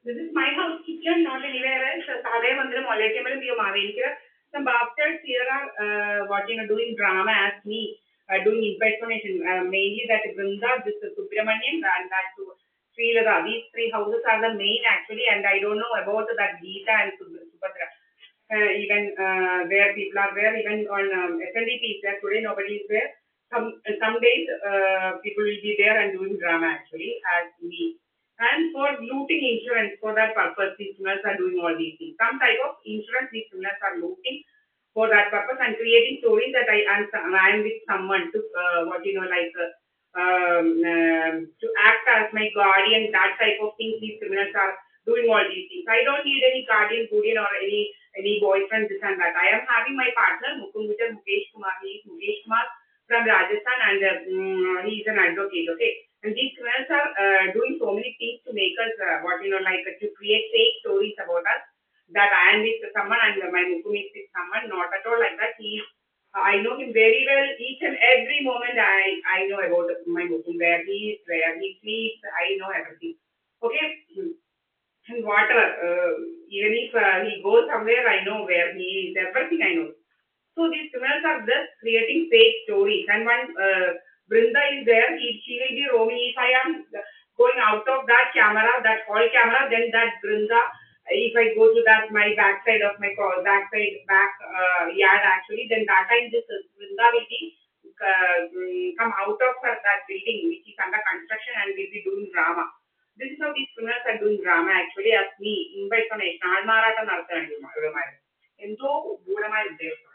This is my house kitchen, not anywhere else. Sadaya Mandiram Molekemalam Mavenka. Some bastards here are doing drama as me, doing impersonation. Mainly that Brinda, this Subramanian, and that Srilada. These three houses are the main actually, and I don't know about that Geeta and Subhadra. Even where people are there, even on SNDP is there. Today nobody is there. Some days people will be there and doing drama actually as me. And for looting insurance, for that purpose, these criminals are doing all these things. Some type of insurance these criminals are looting for that purpose and creating stories that I am with someone to to act as my guardian. That type of things these criminals are doing all these things. I don't need any guardian or any boyfriend this and that. I am having my partner Mukesh Kumar. He is Mukesh Kumar from Rajasthan and he is an advocate. Okay, and these criminals are doing so many things to make us, to create fake stories about us that I am with someone and my Mukum is with someone. Not at all like that. I know him very well. Each and every moment I know about my Mukum, where he is, where he sleeps. I know everything. Okay. And whatever, even if he goes somewhere, I know where he is. Everything I know. So these criminals are just creating fake stories. And when Brinda is there, she will be roaming. If I am going out of that camera, that hall camera, then that Brinda, if I go to that my backside of my car, back yard actually, then that time this Brinda will be come out of that building which is under construction and will be doing drama. This is how these criminals are doing drama actually as me. Impersonation. ആൾമാറാട്ടം നടത്തുകയാണ് ഇവന്മാര്. എന്തോ ഗൂഢമായ ഉദ്ദേശം.